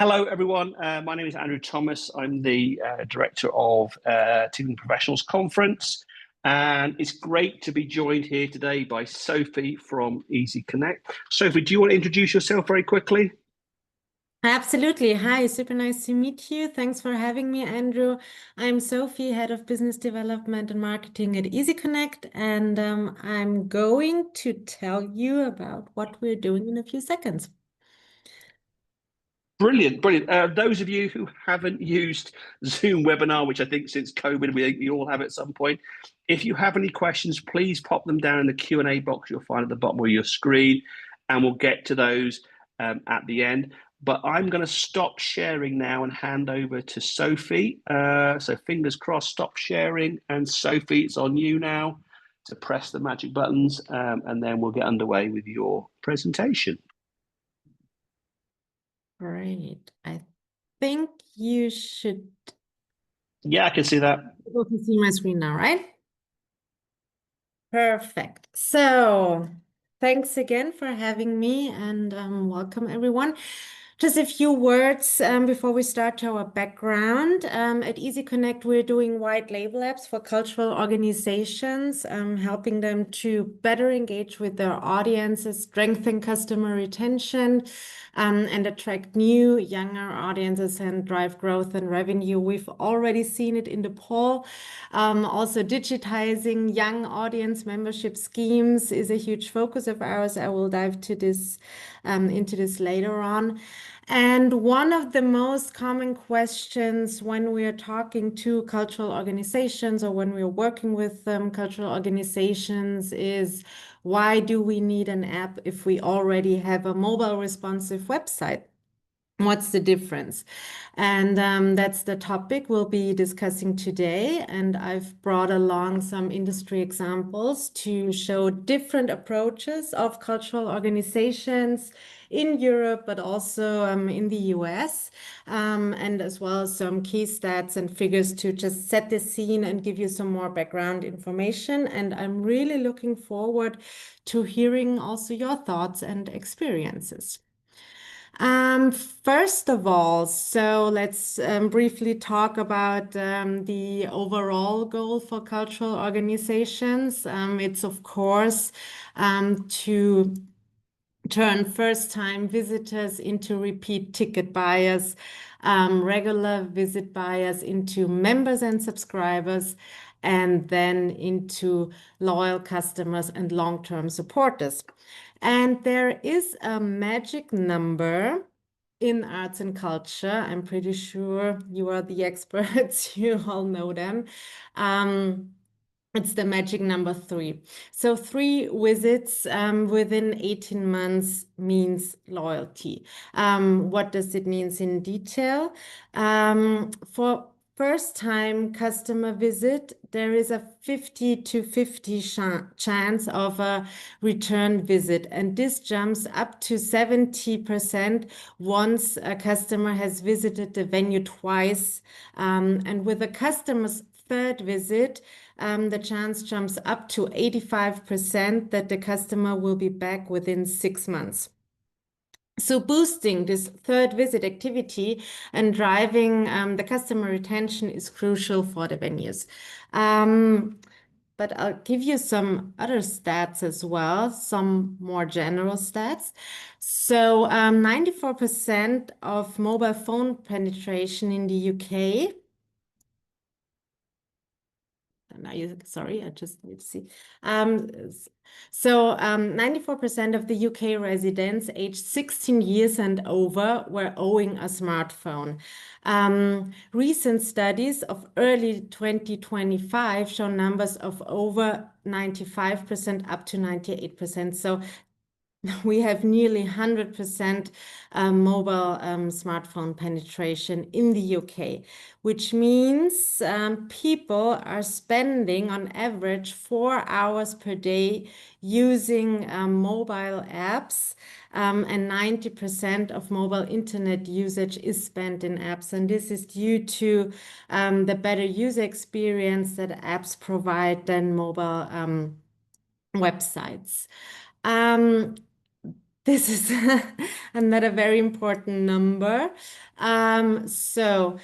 Hello, everyone. My name is Andrew Thomas. I'm the director of Ticketing Professionals Conference, and it's great to be joined here today by Sophie from Easy Connect. Sophie, do you want to introduce yourself very quickly? Absolutely. Hi, super nice to meet you. Thanks for having me, Andrew. I'm Sophie, Head of Business Development and Marketing at Easy Connect, and I'm going to tell you about what we're doing in a few seconds. Brilliant, brilliant. Those of you who haven't used Zoom webinar, which I think since COVID we all have at some point, if you have any questions, please pop them down in the Q&A box you'll find at the bottom of your screen, and we'll get to those at the end. But I'm going to stop sharing now and hand over to Sophie. So fingers crossed, stop sharing. And Sophie, it's on you now to press the magic buttons, and then we'll get underway with your presentation. Great. I think you should Yeah, I can see that. be able to see my screen now, right? Perfect. So thanks again for having me and welcome everyone. Just a few words before we start to our background. At Easy Connect, we're doing white label apps for cultural organizations, helping them to better engage with their audiences, strengthen customer retention, and attract new, younger audiences and drive growth and revenue. We've already seen it in the poll. Also, digitizing young audience membership schemes is a huge focus of ours. I will dive to this into this later on. And one of the most common questions when we are talking to cultural organizations or when we're working with cultural organizations is, why do we need an app if we already have a mobile responsive website? What's the difference? And that's the topic we'll be discussing today. And I've brought along some industry examples to show different approaches of cultural organizations in Europe, but also in the US, and as well as some key stats and figures to just set the scene and give you some more background information. And I'm really looking forward to hearing also your thoughts and experiences. First of all, so let's briefly talk about the overall goal for cultural organizations. It's, of course, to turn first-time visitors into repeat ticket buyers, regular visit buyers into members and subscribers, and then into loyal customers and long-term supporters. And there is a magic number in arts and culture. I'm pretty sure you are the experts, you all know them. It's the magic number 3. So 3 visits within 18 months means loyalty. What does it mean in detail? For first time customer visit, there is a 50 to 50 chance of a return visit. And this jumps up to 70% once a customer has visited the venue twice. And with a customer's third visit, the chance jumps up to 85% that the customer will be back within 6 months. So boosting this third visit activity and driving the customer retention is crucial for the venues. But I'll give you some other stats as well, some more general stats. So 94% of mobile phone penetration in the UK. Sorry, I just need to see. So 94% of the UK residents aged 16 years and over were owning a smartphone. Recent studies of early 2025 show numbers of over 95% up to 98%. So we have nearly 100% mobile smartphone penetration in the UK, which means people are spending on average 4 hours per day using mobile apps, and 90% of mobile internet usage is spent in apps. And this is due to the better user experience that apps provide than mobile websites. this is another very important number. So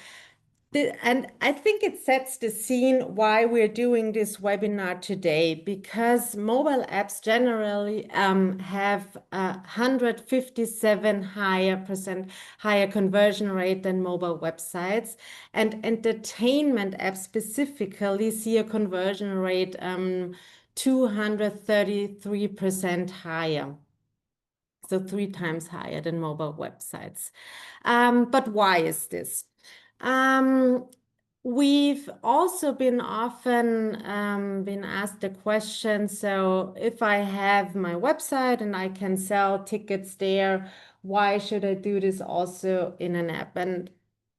and I think it sets the scene why we're doing this webinar today, because mobile apps generally have 157 higher conversion rate than mobile websites, and entertainment apps specifically see a conversion rate 233% higher. So 3 times higher than mobile websites. But why is this? Um, we've also been often been asked the question, so if I have my website and I can sell tickets there, why should I do this also in an app? And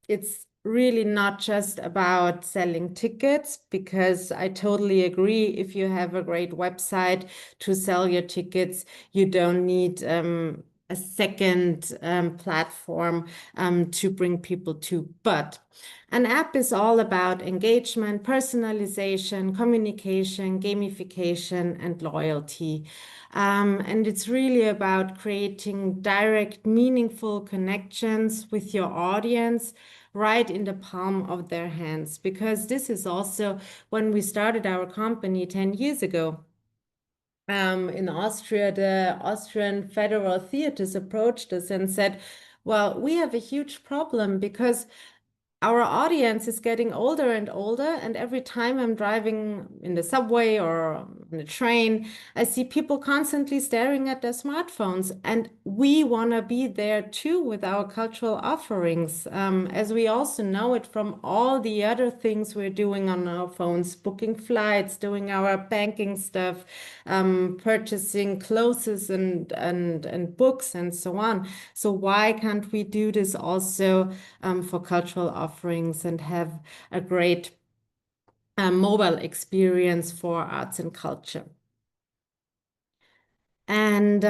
it's really not just about selling tickets, because I totally agree. If you have a great website to sell your tickets, you don't need a second platform to bring people to. But an app is all about engagement, personalization, communication, gamification, and loyalty. And it's really about creating direct, meaningful connections with your audience right in the palm of their hands. Because this is also when we started our company 10 years ago. In Austria, the Austrian Federal Theaters approached us and said, well, we have a huge problem because our audience is getting older and older, and every time I'm driving in the subway or on the train, I see people constantly staring at their smartphones, and we want to be there too with our cultural offerings, as we also know it from all the other things we're doing on our phones, booking flights, doing our banking stuff, purchasing clothes and books and so on. So why can't we do this also for cultural offerings and have a great mobile experience for arts and culture? And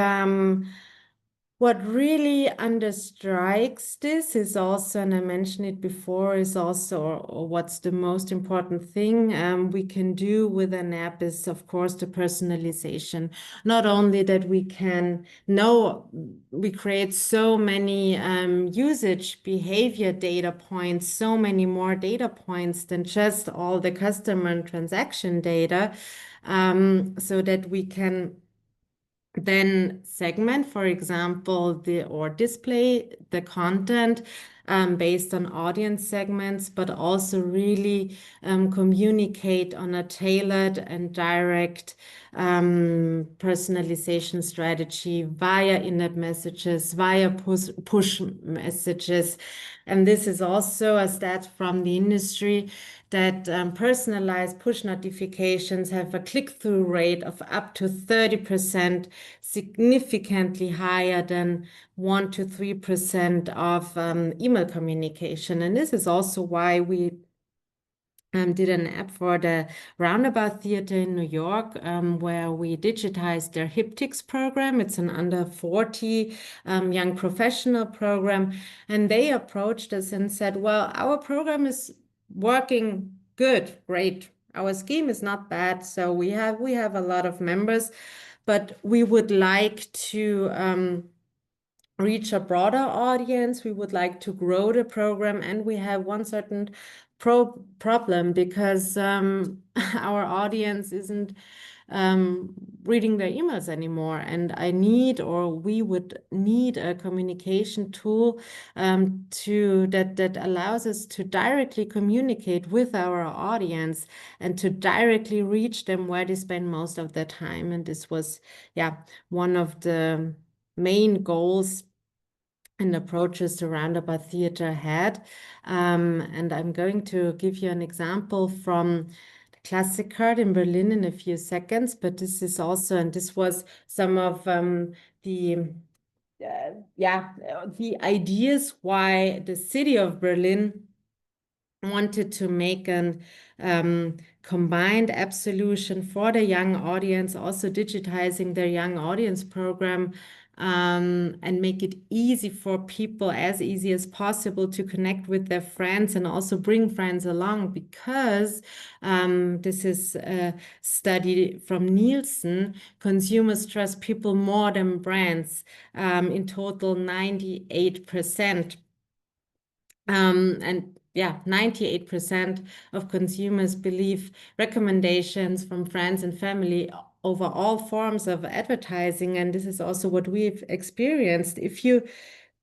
what really understrikes this is also, and I mentioned it before, is also, or what's the most important thing we can do with an app is, of course, the personalization. Not only that we can know, we create so many usage behavior data points, so many more data points than just all the customer and transaction data, so that we can then segment, for example, or display the content based on audience segments, but also really communicate on a tailored and direct personalization strategy via in-app messages, via push messages. And this is also a stat from the industry that personalized push notifications have a click-through rate of up to 30%, significantly higher than 1 to 3% of email communication. And this is also why we did an app for the Roundabout Theater in New York, where we digitized their HipTix program. It's an under 40 young professional program. And they approached us and said, well, our program is working good, great. Our scheme is not bad. So we have a lot of members, but we would like to reach a broader audience. We would like to grow the program, and we have one certain problem because our audience isn't reading their emails anymore. And I need, or we would need, a communication tool that allows us to directly communicate with our audience and to directly reach them where they spend most of their time. And this was, yeah, one of the main goals and approaches the Roundabout Theater had. And I'm going to give you an example from the Classic Card in Berlin in a few seconds, but this is also, and this was some of the the ideas why the city of Berlin wanted to make an combined app solution for the young audience, also digitizing their young audience program and make it easy for people, as easy as possible, to connect with their friends and also bring friends along, because this is a study from Nielsen. Consumers trust people more than brands, in total 98%. And yeah, 98% of consumers believe recommendations from friends and family over all forms of advertising. And this is also what we've experienced.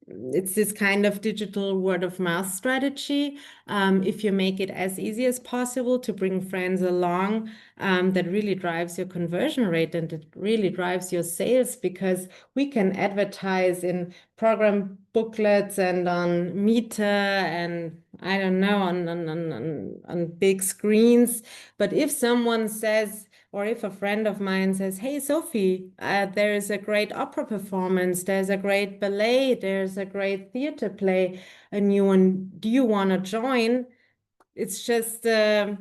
It's this kind of digital word of mouth strategy. If you make it as easy as possible to bring friends along, that really drives your conversion rate and it really drives your sales, because we can advertise in program booklets and on Meter and I don't know, on big screens. But if someone says, or if a friend of mine says, "Hey, Sophie, there is a great opera performance, there's a great ballet, there's a great theater play, a new one, do you want to join?" It's just a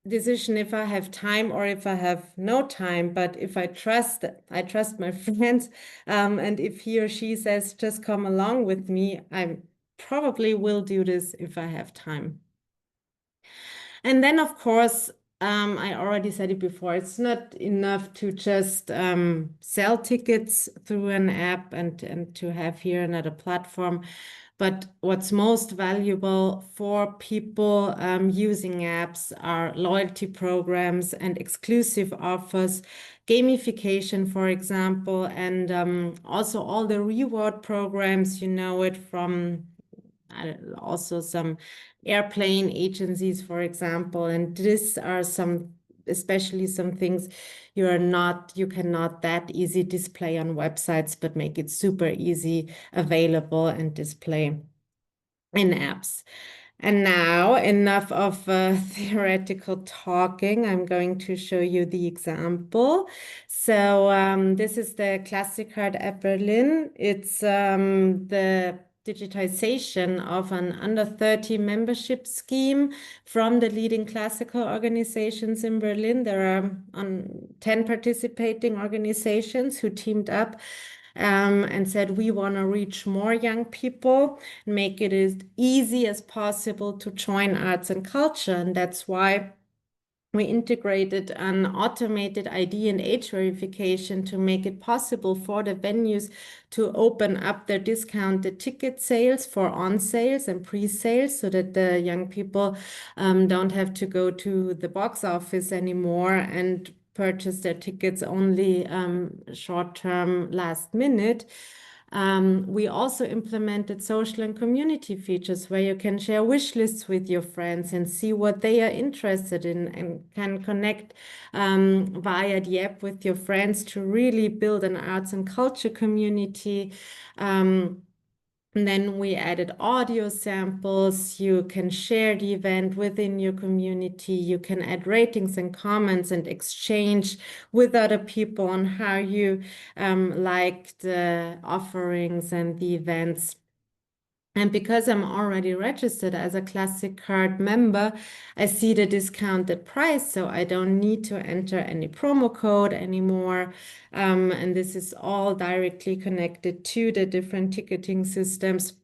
decision if I have time or if I have no time. But if I trust my friends, and if he or she says, "Just come along with me," I probably will do this if I have time. And then, of course, I already said it before, it's not enough to just sell tickets through an app and to have here another platform. But what's most valuable for people using apps are loyalty programs and exclusive offers, gamification, for example, and also all the reward programs, you know it from also some airplane agencies, for example. And these are especially some things you cannot that easy display on websites, but make it super easy available and display in apps. And now, enough of theoretical talking. I'm going to show you the example. So this is the Classic Card at Berlin. It's the digitization of an under 30 membership scheme from the leading classical organizations in Berlin. There are 10 participating organizations who teamed up and said, "We want to reach more young people, make it as easy as possible to join arts and culture." And that's why we integrated an automated ID and age verification to make it possible for the venues to open up their discounted ticket sales for on sales and pre-sales, so that the young people don't have to go to the box office anymore and purchase their tickets only short term, last minute. We also implemented social and community features where you can share wish lists with your friends and see what they are interested in, and can connect via the app with your friends to really build an arts and culture community. And then we added audio samples. You can share the event within your community. You can add ratings and comments and exchange with other people on how you like the offerings and the events. And because I'm already registered as a Classic Card member, I see the discounted price, so I don't need to enter any promo code anymore. And this is all directly connected to the different ticketing systems.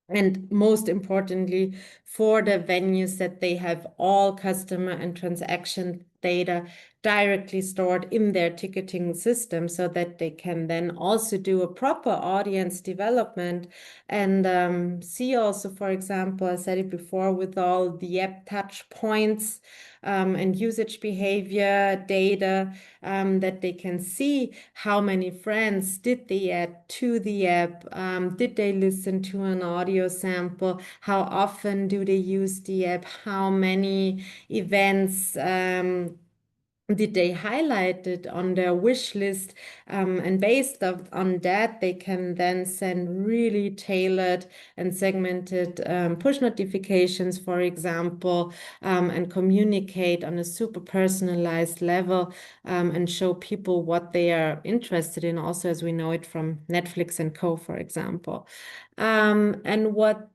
And most importantly, for the venues, that they have all customer and transaction data directly stored in their ticketing system, so that they can then also do a proper audience development and see also, for example, I said it before, with all the app touch points and usage behavior data, that they can see how many friends did they add to the app, did they listen to an audio sample, how often do they use the app, how many events did they highlight it on their wish list, and based on that, they can then send really tailored and segmented push notifications, for example, and communicate on a super personalized level, and show people what they are interested in, also as we know it from Netflix and Co., for example. And what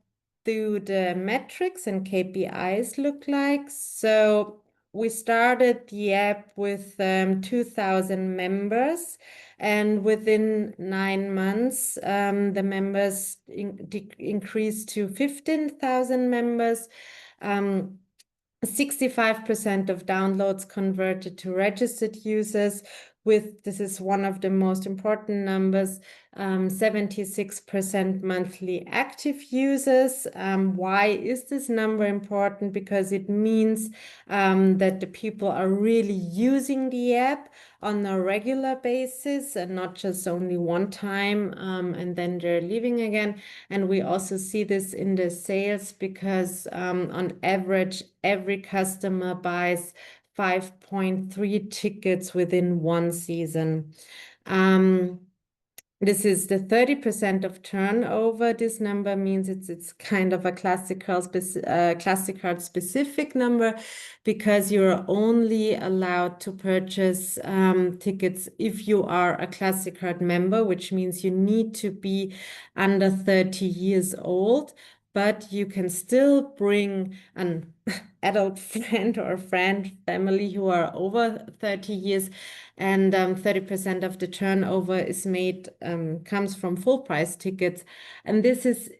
do the metrics and KPIs look like? So we started the app with 2,000 members, and within 9 months, the members increased to 15,000 members. 65% of downloads converted to registered users, with, this is one of the most important numbers, 76% monthly active users. Why is this number important? Because it means that the people are really using the app on a regular basis and not just only one time, and then they're leaving again. And we also see this in the sales because on average, every customer buys 5.3 tickets within one season. This is the 30% of turnover. This number means it's kind of a classic card specific number, because you're only allowed to purchase tickets if you are a classic card member, which means you need to be under 30 years old, but you can still bring an adult friend or friend, family who are over 30 years, and 30% of the turnover is made comes from full price tickets. And this is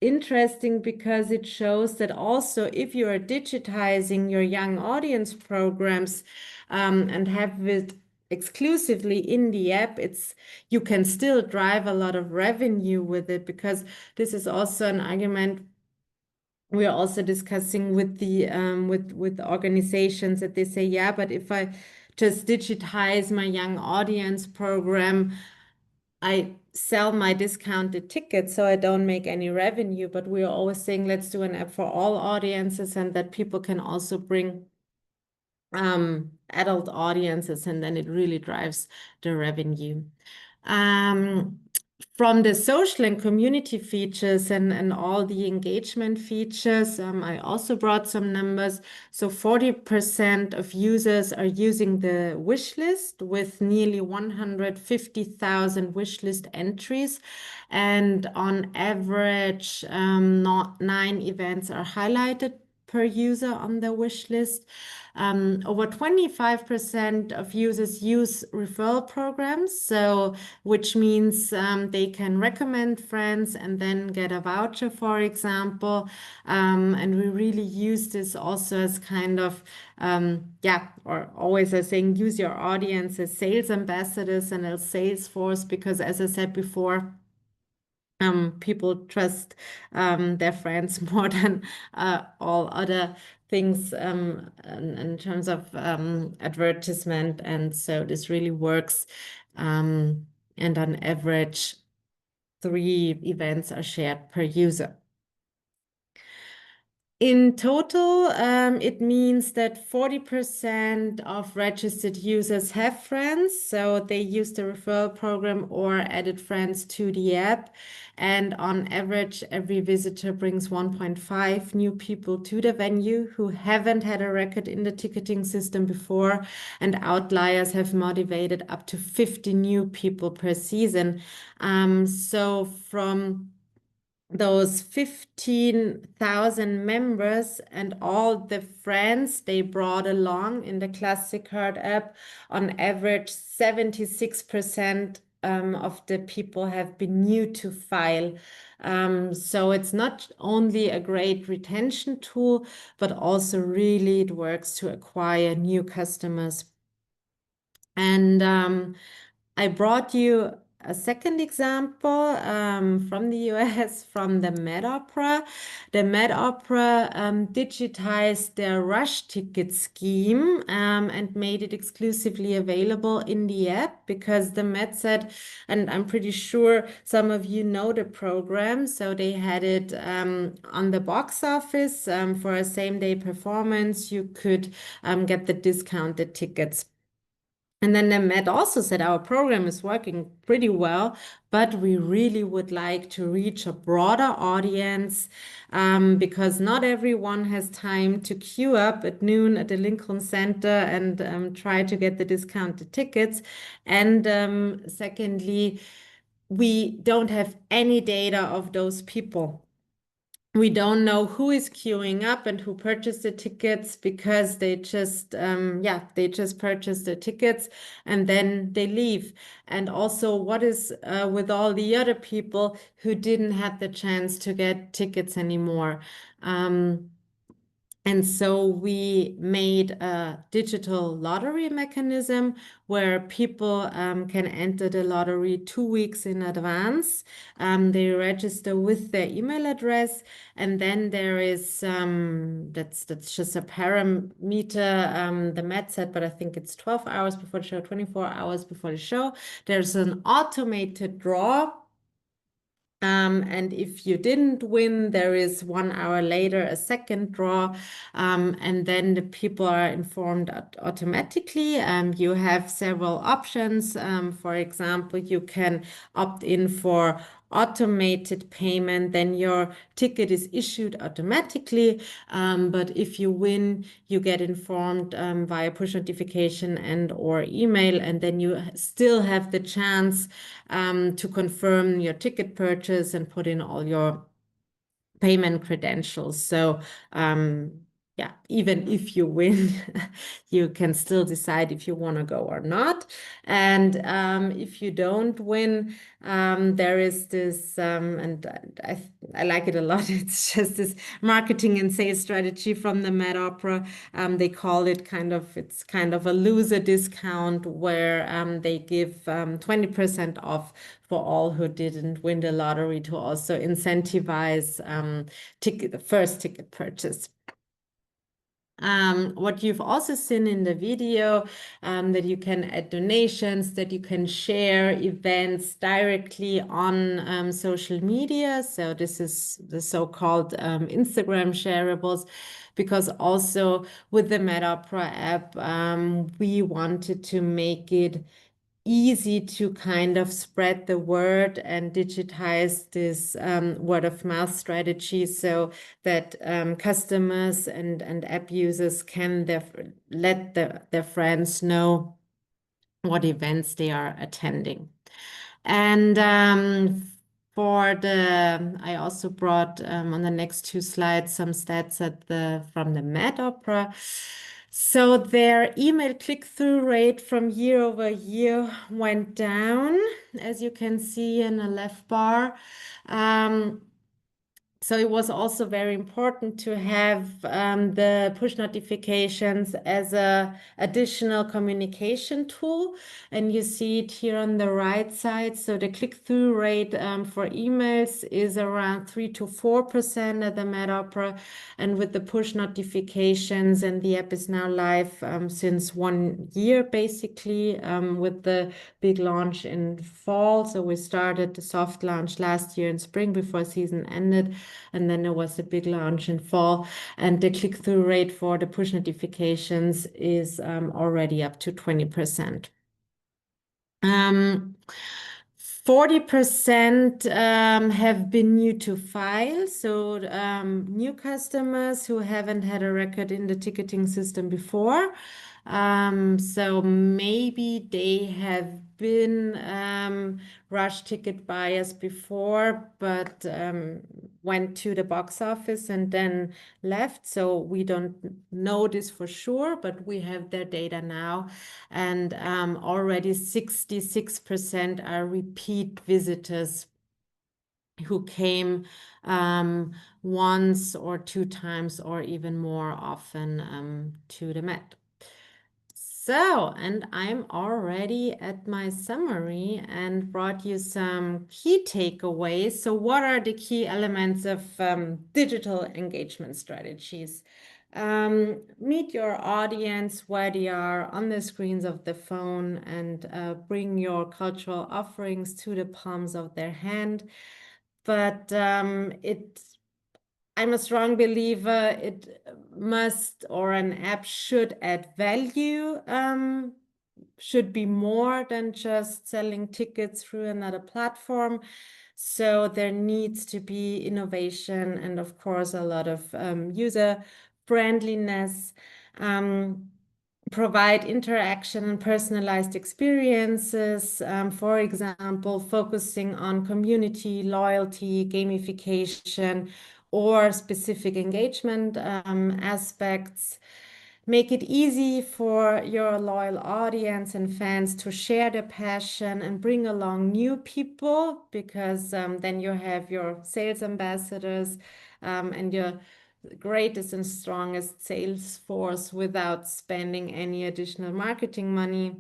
interesting because it shows that also if you are digitizing your young audience programs and have it exclusively in the app, you can still drive a lot of revenue with it, because this is also an argument we are also discussing with the with organizations, that they say, yeah, but if I just digitize my young audience program, I sell my discounted tickets, so I don't make any revenue. But we are always saying, let's do an app for all audiences, and that people can also bring adult audiences, and then it really drives the revenue. From the social and community features and all the engagement features, I also brought some numbers. So 40% of users are using the wish list, with nearly 150,000 wish list entries. And on average, not 9 events are highlighted per user on the wish list. Over 25% of users use referral programs, so which means they can recommend friends and then get a voucher, for example. And we really use this also as kind of, yeah, or always as saying, use your audience as sales ambassadors and a sales force, because as I said before, people trust their friends more than all other things in terms of advertisement. And so this really works. And on average, 3 events are shared per user. In total, it means that 40% of registered users have friends, so they use the referral program or added friends to the app. And on average, every visitor brings 1.5 new people to the venue who haven't had a record in the ticketing system before, and outliers have motivated up to 50 new people per season. So from those 15,000 members and all the friends they brought along in the Classic Card app, on average, 76% of the people have been new to file. So it's not only a great retention tool, but also really it works to acquire new customers. And I brought you a second example from the US, from the Met Opera. The Met Opera digitized their rush ticket scheme and made it exclusively available in the app, because the Met said, and I'm pretty sure some of you know the program, so they had it on the box office for a same-day performance. You could get the discounted tickets. And then the Met also said our program is working pretty well, but we really would like to reach a broader audience because not everyone has time to queue up at noon at the Lincoln Center and try to get the discounted tickets. And secondly, we don't have any data of those people. we don't know who is queuing up and who purchased the tickets because they just they just purchased the tickets and then they leave. And also, what is with all the other people who didn't have the chance to get tickets anymore? And so we made a digital lottery mechanism where people can enter the lottery 2 weeks in advance. They register with their email address, and then there is that's just a parameter, the Met said, but I think it's 12 hours before the show, 24 hours before the show. There's an automated draw. And if you didn't win, there is 1 hour later a second draw, and then the people are informed automatically. You have several options. For example, you can opt in for automated payment, then your ticket is issued automatically. But if you win, you get informed via push notification and or email, and then you still have the chance to confirm your ticket purchase and put in all your payment credentials. So yeah, even if you win, you can still decide if you want to go or not. And if you don't win, there is this, and I like it a lot. It's just this marketing and sales strategy from the Met Opera. They call it it's kind of a loser discount where they give 20% off for all who didn't win the lottery to also incentivize the first ticket purchase. What you've also seen in the video, that you can add donations, that you can share events directly on social media. So this is the so-called Instagram shareables, because also with the Met Opera app, we wanted to make it easy to kind of spread the word and digitize this word of mouth strategy so that customers and app users can let their friends know what events they are attending. And I also brought on the next two slides some stats from the Met Opera. So their email click-through rate from year over year went down, as you can see in the left bar. So it was also very important to have the push notifications as a additional communication tool. And you see it here on the right side. So the click-through rate for emails is around 3 to 4% at the Met Opera. And with the push notifications, and the app is now live since 1 year, basically, with the big launch in fall. So we started the soft launch last year in spring before season ended. And then there was a big launch in fall. And the click-through rate for the push notifications is already up to 20%. 40% have been new to file. So new customers who haven't had a record in the ticketing system before. So maybe they have been rush ticket buyers before, but went to the box office and then left. So we don't know this for sure, but we have their data now. And already 66% are repeat visitors who came once or two times or even more often to the Met. So, and I'm already at my summary and brought you some key takeaways. So, what are the key elements of digital engagement strategies? Meet your audience where they are on the screens of the phone, and bring your cultural offerings to the palms of their hand. But I'm a strong believer it must, or an app should add value, should be more than just selling tickets through another platform. So there needs to be innovation and, of course, a lot of user friendliness. Provide interaction and personalized experiences, for example, focusing on community, loyalty, gamification, or specific engagement aspects. Make it easy for your loyal audience and fans to share their passion and bring along new people, because then you have your sales ambassadors and your greatest and strongest sales force without spending any additional marketing money.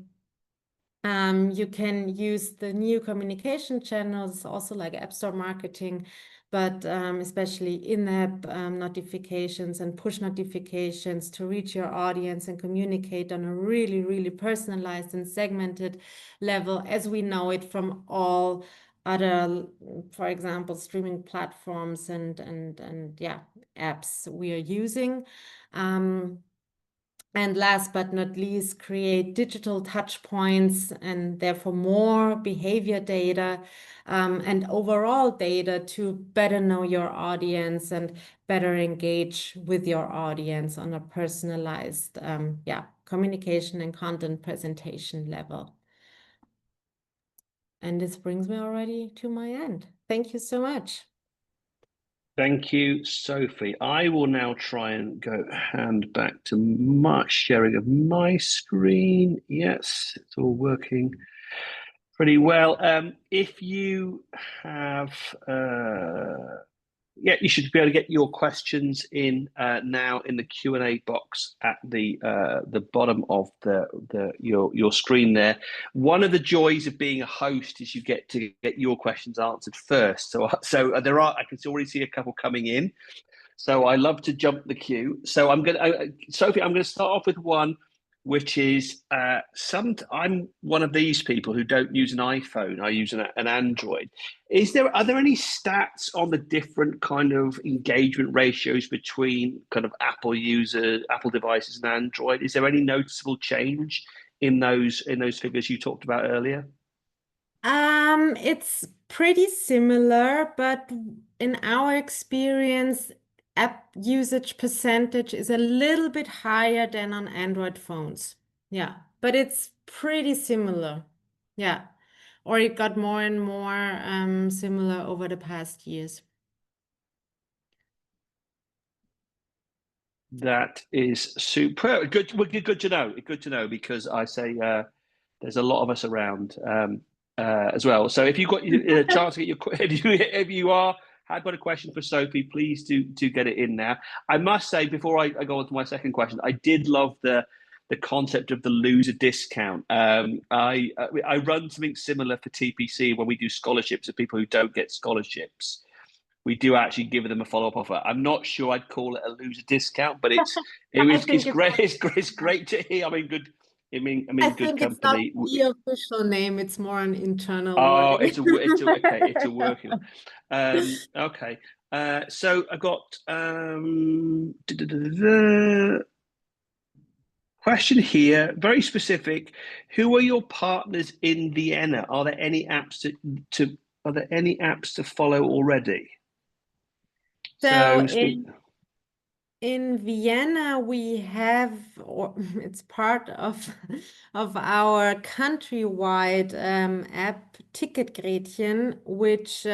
You can use the new communication channels, also like App Store marketing, but especially in-app notifications and push notifications to reach your audience and communicate on a really, really personalized and segmented level, as we know it from all other, for example, streaming platforms and yeah, apps we are using. And last but not least, create digital touch points and therefore more behavior data and overall data to better know your audience and better engage with your audience on a personalized yeah, communication and content presentation level. And this brings me already to my end. Thank you so much. Thank you, Sophie. I will now try and go hand back to my sharing of my screen. Yes, it's all working pretty well. If you have, yeah, you should be able to get your questions in now in the Q&A box at the bottom of your screen there. One of the joys of being a host is you get to get your questions answered first. So there are, I can already see a couple coming in. So I love to jump the queue. So Sophie, I'm gonna start off with one, which is I'm one of these people who don't use an iPhone. I use an Android. Are there any stats on the different kind of engagement ratios between kind of Apple devices and Android? Is there any noticeable change in those figures you talked about earlier? It's pretty similar, but in our experience, app usage percentage is a little bit higher than on Android phones. Yeah, but it's pretty similar. Yeah. Or it got more and more similar over the past years. That is super good. Well, good to know. Good to know, because I say there's a lot of us around as well. So if you've got a chance to get your if you are have got a question for Sophie, please do get it in now. I must say, before I go on to my second question, I did love the concept of the loser discount. I run something similar for TPC when we do scholarships of people who don't get scholarships. We do actually give them a follow-up offer. I'm not sure I'd call it a loser discount, but it's great. It's great to hear. I mean, good. I Good think it's not company. the official name, it's more an internal Oh, wording. okay. It's a working one. Okay. So I got question here, very specific. Who are your partners in Vienna? Are there any apps to follow already? So So speak. in Vienna, we have, or it's part of our countrywide app Ticketgretchen, which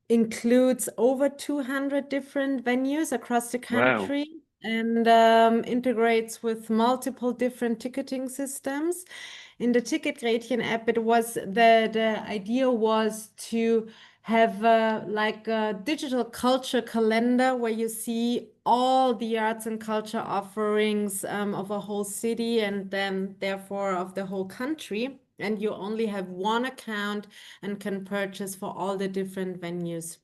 includes over 200 different venues across the Wow. country and integrates with multiple different ticketing systems. In the Ticketgretchen app, the idea was to have like a digital culture calendar where you see all the arts and culture offerings of a whole city and then therefore of the whole country. And you only have one account and can purchase for all the different venues.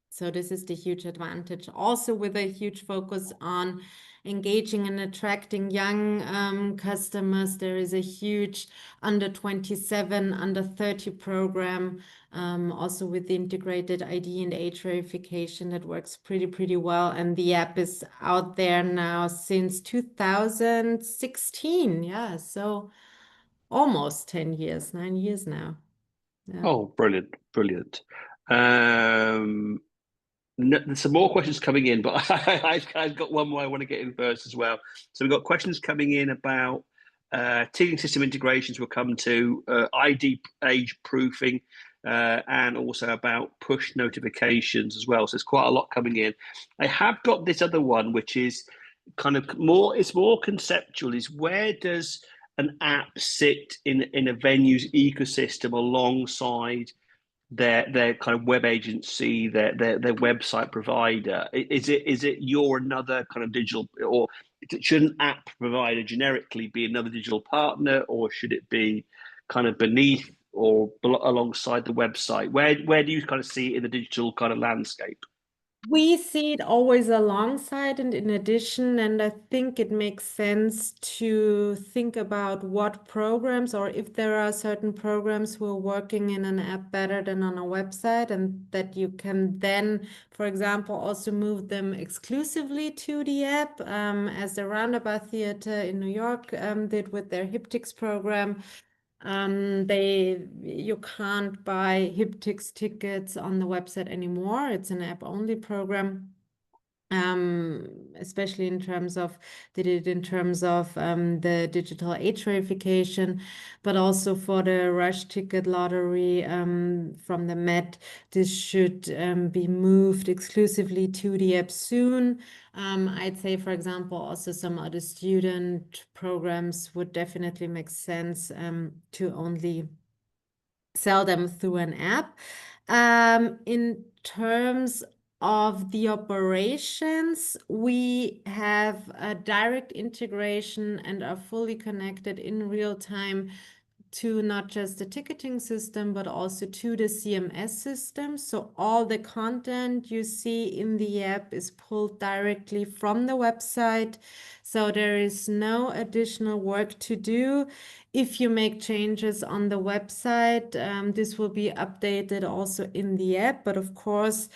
So this is the huge advantage. Also with a huge focus on engaging and attracting young customers. There is a huge under 27, under 30 program, also with the integrated ID and age verification that works pretty well. And the app is out there now since 2016. Yeah, so almost 10 years, 9 years now. Yeah. Oh, brilliant, brilliant. There's some more questions coming in, but I've got one more I want to get in first as well. So we've got questions coming in about ticketing system integrations. We'll come to ID age proofing. and also about push notifications as well. So there's quite a lot coming in. I have got this other one, which is kind of more, it's more conceptual, is where does an app sit in a venue's ecosystem alongside their kind of web agency, their website provider? Is it you're another kind of digital, or should an app provider generically be another digital partner, or should it be kind of beneath or alongside the website? Where do you kind of see it in the digital kind of landscape? We see it always alongside and in addition, and I think it makes sense to think about what programs or if there are certain programs who are working in an app better than on a website, and that you can then, for example, also move them exclusively to the app, as the Roundabout Theater in New York did with their Hiptix program. You can't buy Hiptix tickets on the website anymore. It's an app-only program. Especially in terms of the digital age verification, but also for the rush ticket lottery from the Met, this should be moved exclusively to the app soon. I'd say, for example, also some other student programs would definitely make sense to only sell them through an app. In terms of the operations, we have a direct integration and are fully connected in real time to not just the ticketing system, but also to the CMS system. So all the content you see in the app is pulled directly from the website. So there is no additional work to do. If you make changes on the website, this will be updated also in the app. But of course,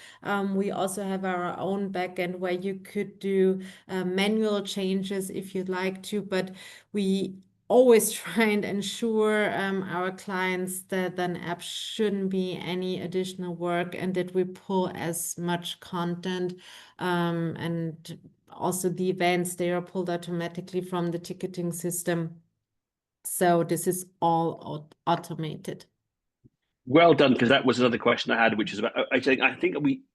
we also have our own backend where you could do manual changes if you'd like to. But we always try and ensure our clients that an app shouldn't be any additional work and that we pull as much content, and also the events, they are pulled automatically from the ticketing system. So this is all automated. Well done, because that was another question I had, which is about. I think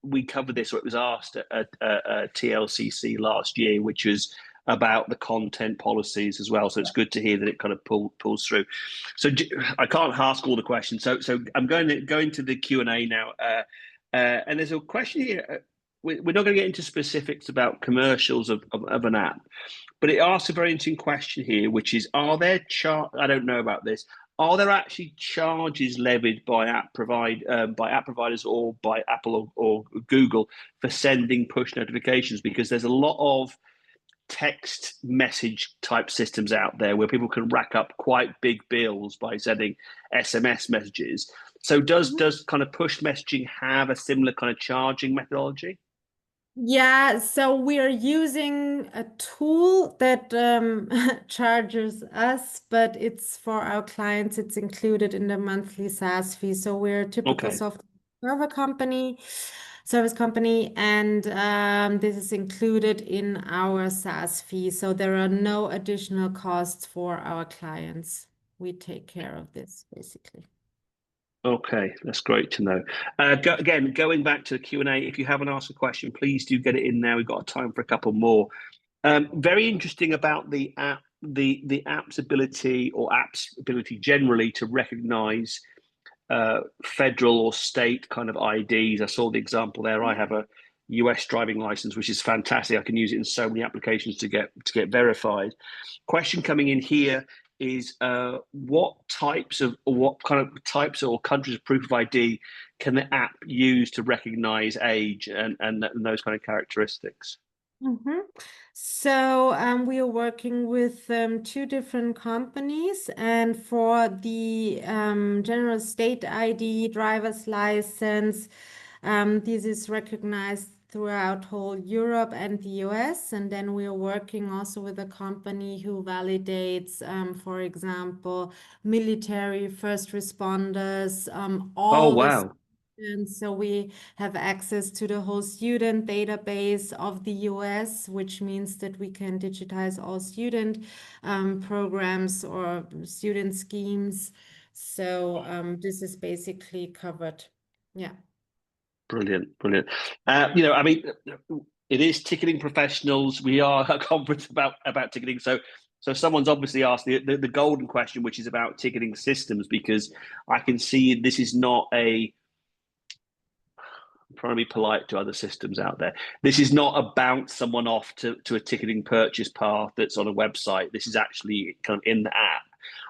we covered this, or it was asked at TLCC last year, which is about the content policies as well. So it's good to hear that it kind of pulls through. So I can't ask all the questions. So I'm going to go into the Q&A now, and there's a question here. We're not going to get into specifics about commercials of an app, but it asks a very interesting question here, which is: are there I don't know about this. Are there actually charges levied by app providers or by Apple or Google for sending push notifications? Because there's a lot of text message type systems out there where people can rack up quite big bills by sending SMS messages. So does kind of push messaging have a similar kind of charging methodology? Yeah, so we are using a tool that charges us, but it's for our clients, it's included in the monthly SaaS fee. So we're a typical Okay. software server company, service company, and this is included in our SaaS fee. So there are no additional costs for our clients. We take care of this basically. Okay, that's great to know. Again, going back to the Q&A, if you haven't asked a question, please do get it in now. We've got time for a couple more. Very interesting about the app, the app's ability, or app's ability generally, to recognize federal or state kind of IDs. I saw the example there. I have a US driving license, which is fantastic. I can use it in so many applications to get verified. Question coming in here is what kind of types or countries of proof of ID can the app use to recognize age and those kind of characteristics? Mhm. So we are working with two different companies, and for the general state ID, driver's license, this is recognized throughout whole Europe and the US. And then we are working also with a company who validates, for example, military, first responders, Oh, all the wow. and so we have access to the whole student database of the US, which means that we can digitize all student programs or student schemes. So this is basically covered. Yeah. Brilliant, brilliant. I mean, it is ticketing professionals. We are a conference about ticketing, so someone's obviously asked the golden question, which is about ticketing systems, because I can see this is not a. I'm trying to be polite to other systems out there. This is not a bounce someone off to a ticketing purchase path that's on a website. This is actually kind of in the app.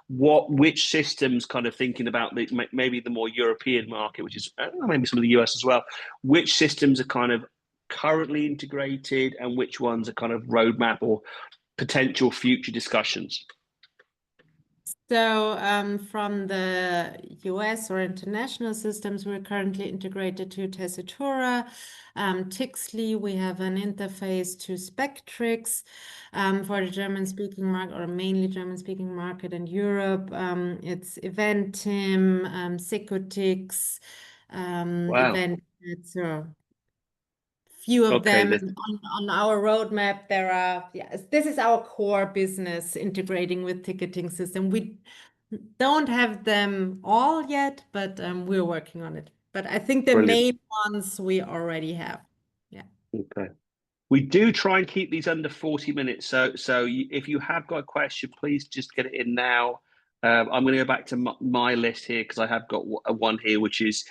Which systems, kind of thinking about maybe the more European market, which is, I don't know, maybe some of the US as well, which systems are kind of currently integrated and which ones are kind of roadmap or potential future discussions? So from the US or international systems, we're currently integrated to Tessitura, Tixley. We have an interface to Spectrix for the German-speaking market, or mainly German-speaking market in Europe. It's Eventim, Secotix, Wow. Event. Few of Okay. them on our roadmap. There are, yes, this is our core business, integrating with ticketing system. We don't have them all yet, but we're working on it. But I think the Brilliant. main ones we already have. Yeah. Okay. We do try and keep these under 40 minutes. So if you have got a question, please just get it in now. I'm going to go back to my list here because I have got a one here, which is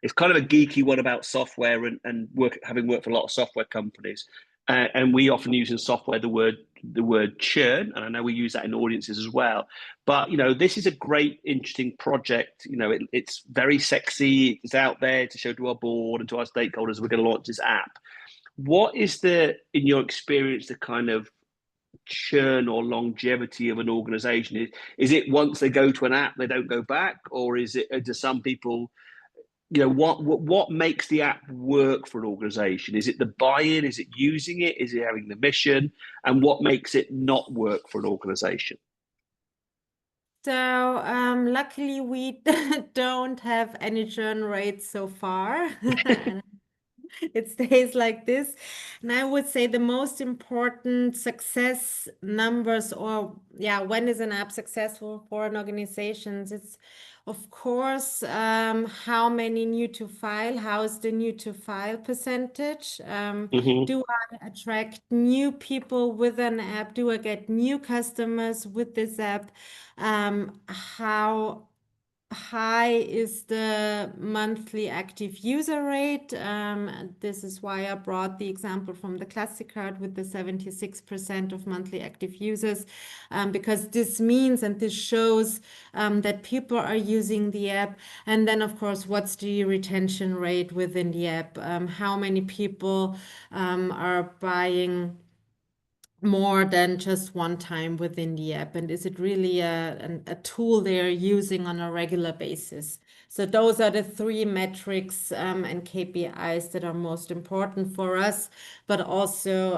it's kind of a geeky one about software and having worked for a lot of software companies. And we often use in software the word churn, and I know we use that in audiences as well. But this is a great, interesting project. It's very sexy. It's out there to show to our board and to our stakeholders. We're going to launch this app. What is in your experience, the kind of churn or longevity of an organization? Is it once they go to an app, they don't go back? Or is it, do some people, what makes the app work for an organization? Is it the buy-in? Is it using it? Is it having the mission? And what makes it not work for an organization? So luckily we don't have any churn rates so far. And it stays like this. And I would say the most important success numbers, or yeah, when is an app successful for an organization? It's of course how many new to file, how is the new to file percentage? Mm-hmm. Do I attract new people with an app? Do I get new customers with this app? How high is the monthly active user rate? This is why I brought the example from the Classic card with the 76% of monthly active users, because this means and this shows that people are using the app. And then, of course, what's the retention rate within the app? How many people are buying more than just one time within the app? And is it really a tool they're using on a regular basis? So those are the three metrics and KPIs that are most important for us, but also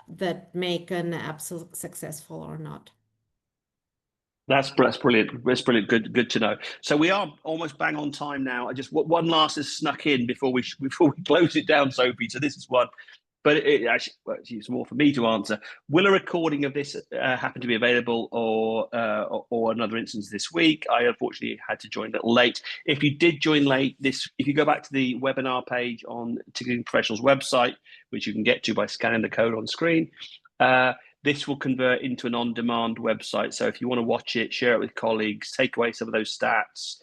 that make an app successful or not. That's brilliant. That's brilliant. Good to know. So we are almost bang on time now. I just one last has snuck in before we close it down, Sophie. So this is one, but actually it's more for me to answer. Will a recording of this happen to be available, or another instance this week? I unfortunately had to join a little late. If you did join late, if you go back to the webinar page on Ticketing Professionals website, which you can get to by scanning the code on screen. This will convert into an on-demand website. So if you want to watch it, share it with colleagues, take away some of those stats,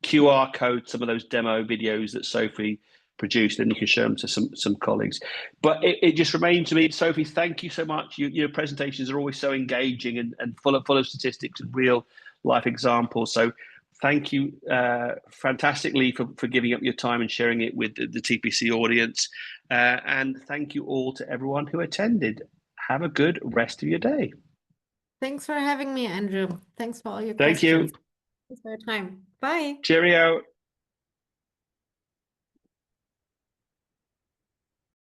QR code some of those demo videos that Sophie produced, and you can show them to some colleagues. But it just remains to me, Sophie, thank you so much. Your presentations are always so engaging and full of statistics and real life examples. So thank you fantastically for giving up your time and sharing it with the TPC audience. And thank you all to everyone who attended. Have a good rest of your day. Thanks for having me, Andrew. Thanks for all your Thank you. questions. Thanks for your time. Bye. Cheerio.